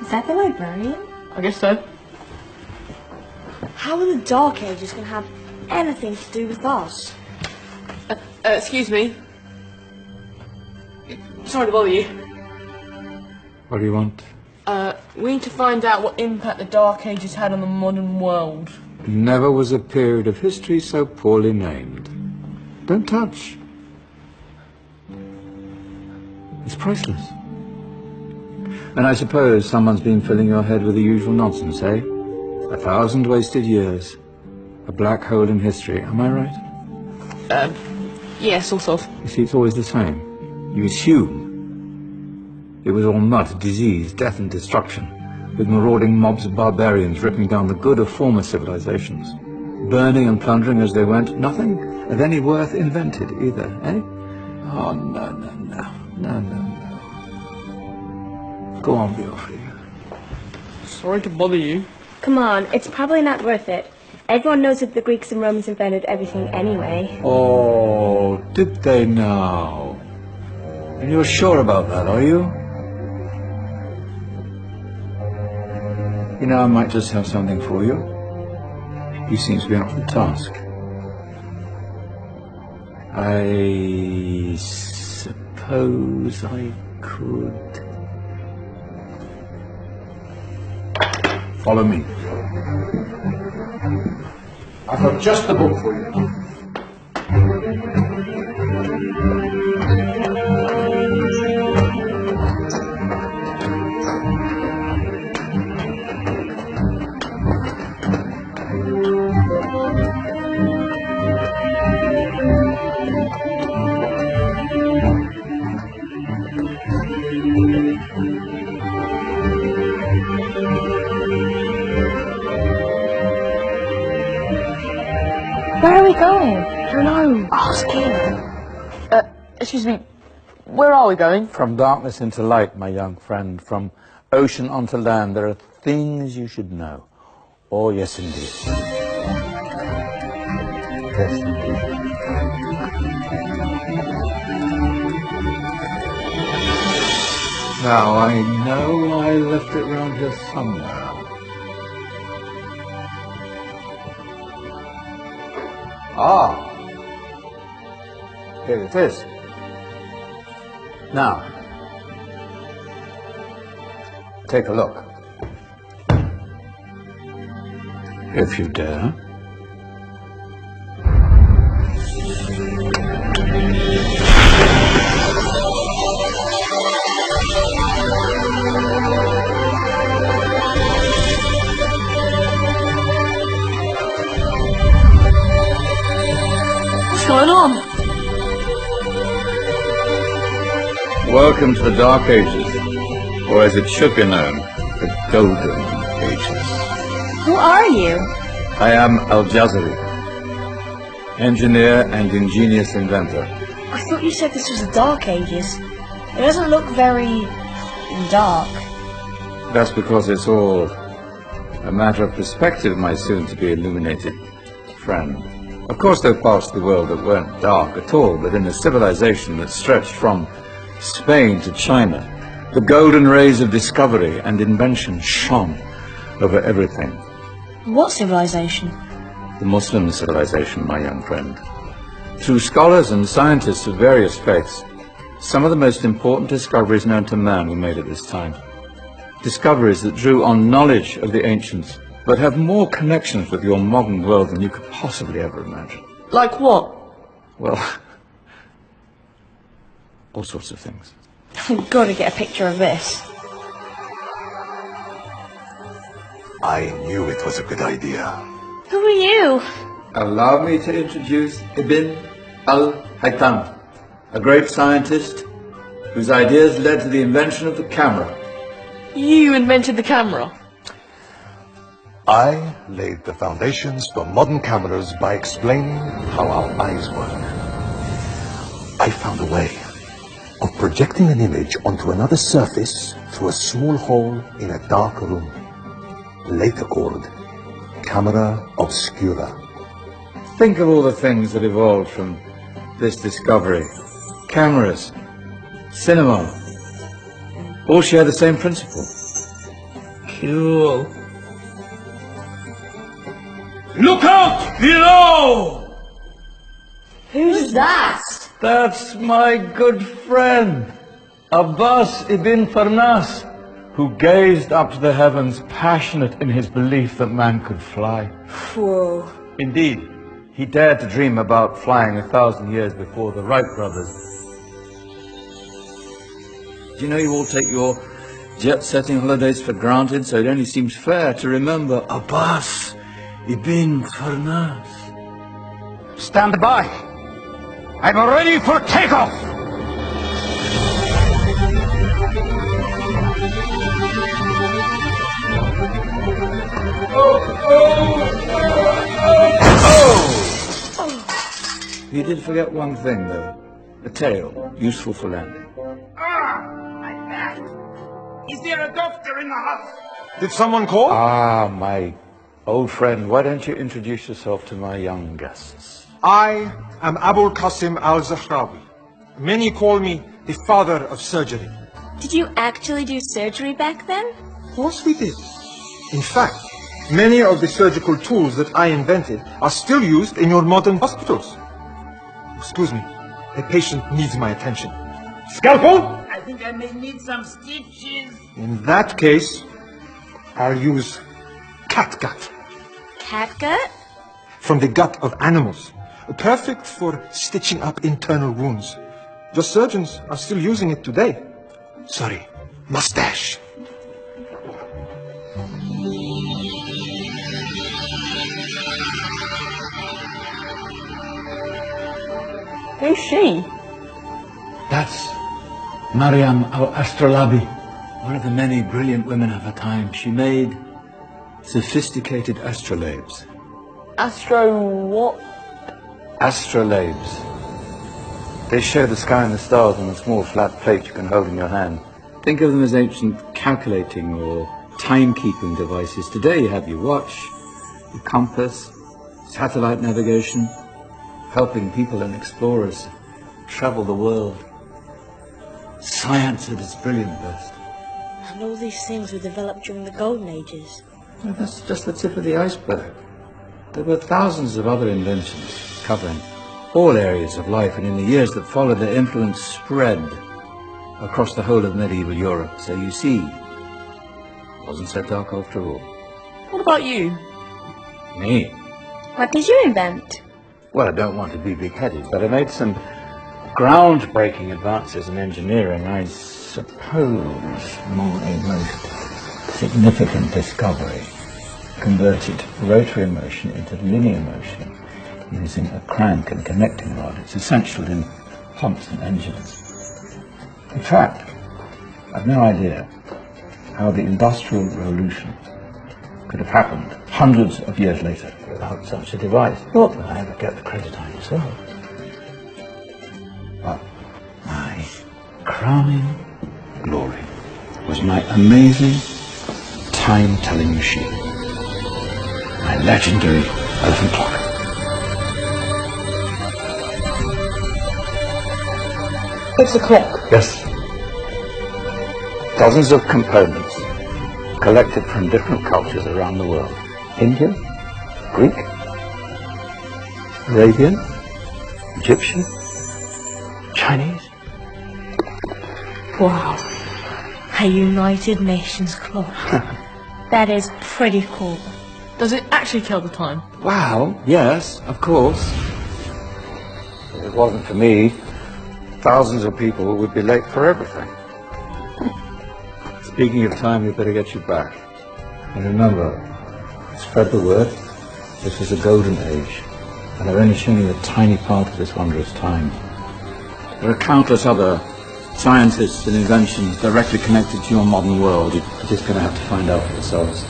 Is that the librarian? I guess so. How are the Dark Ages going to have anything to do with us? Excuse me. Sorry to bother you. What do you want? We need to find out what impact the Dark Ages had on the modern world. Never was a period of history so poorly named. Don't touch. It's priceless. And I suppose someone's been filling your head with the usual nonsense, eh? 1,000 wasted years. A black hole in history, am I right? Yeah, sort of. You see, it's always the same. You assume it was all mud, disease, death and destruction, with marauding mobs of barbarians ripping down the good of former civilizations, burning and plundering as they went. Nothing of any worth invented either, eh? Oh, no, no, no, no, no, no. Go on, be off here. Sorry to bother you. Come on, it's probably not worth it. Everyone knows that the Greeks and Romans invented everything anyway. Oh, did they now? And you're sure about that, are you? You know, I might just have something for you. You seem to be up for the task. I suppose I could... Follow me. I've got just the book for you. Where are we going? I don't know. Ask him. Excuse me. Where are we going? From darkness into light, my young friend. From ocean onto land. There are things you should know. Oh, yes, indeed. Yes, indeed. Now, I know I left it round here somewhere. Ah, here it is. Now, take a look. If you dare. What's going on? Welcome to the Dark Ages, or as it should be known, the Golden Ages. Who are you? I am Al-Jazari, engineer and ingenious inventor. I thought you said this was the Dark Ages. It doesn't look very... dark. That's because it's all a matter of perspective, my soon-to-be illuminated friend. Of course, there are parts of the world that weren't dark at all, but in a civilization that stretched from Spain to China, the golden rays of discovery and invention shone over everything. What civilization? The Muslim civilization, my young friend. Through scholars and scientists of various faiths, some of the most important discoveries known to man were made at this time. Discoveries that drew on knowledge of the ancients, but have more connections with your modern world than you could possibly ever imagine. Like what? Well, all sorts of things. I've got to get a picture of this. I knew it was a good idea. Who are you? Allow me to introduce Ibn al-Haytham, a great scientist whose ideas led to the invention of the camera. You invented the camera? I laid the foundations for modern cameras by explaining how our eyes work. I found a way of projecting an image onto another surface through a small hole in a dark room, later called camera obscura. Think of all the things that evolved from this discovery. Cameras, cinema, all share the same principle. Cool. Look out below! Who's that? That's my good friend, Abbas ibn Farnas, who gazed up to the heavens, passionate in his belief that man could fly. Whoa. Indeed, he dared to dream about flying 1,000 years before the Wright brothers. Do you know you all take your jet-setting holidays for granted, so it only seems fair to remember Abbas ibn Farnas. Stand by. I'm ready for takeoff. You did forget one thing, though. A tail, useful for landing. My back. Is there a doctor in the house? Did someone call? Ah, my old friend, why don't you introduce yourself to my young guests? I am Abul Qasim al-Zahrawi. Many call me the father of surgery. Did you actually do surgery back then? Of course we did. In fact, many of the surgical tools that I invented are still used in your modern hospitals. Excuse me, a patient needs my attention. Scalpel? I think I may need some stitches. In that case, I'll use catgut Catgut? from the gut of animals. Perfect for stitching up internal wounds. The surgeons are still using it today. Sorry, mustache. Who's she? That's Maryam al-Astrolabi, one of the many brilliant women of her time. She made sophisticated astrolabes. Astro what? Astrolabes. They show the sky and the stars on a small flat plate you can hold in your hand. Think of them as ancient calculating or timekeeping devices. Today you have your watch, your compass, satellite navigation, helping people and explorers travel the world. Science at its brilliant best. And all these things were developed during the Golden Ages. Well, that's just the tip of the iceberg. There were thousands of other inventions covering all areas of life, and in the years that followed, their influence spread across the whole of medieval Europe. So you see, it wasn't so dark after all. What about you? Me? What did you invent? Well, I don't want to be big-headed, but I made some groundbreaking advances in engineering. I suppose my most significant discovery converted rotary motion into linear motion using a crank and connecting rod. It's essential in pumps and engines. In fact, I've no idea how the Industrial Revolution could have happened hundreds of years later without such a device. Not that I ever get the credit I deserve. But my crowning glory was my amazing time-telling machine, my legendary elephant clock. It's a clock. Yes. Dozens of components collected from different cultures around the world. Indian, Greek, Arabian, Egyptian, Chinese. Wow. A United Nations clock. That is pretty cool. Does it actually tell the time? Wow, yes, of course. If it wasn't for me, thousands of people would be late for everything. Speaking of time, we better get you back. And remember, spread the word. This was a golden age, and I've only shown you a tiny part of this wondrous time. There are countless other scientists and inventions directly connected to your modern world. You're just going to have to find out for yourselves.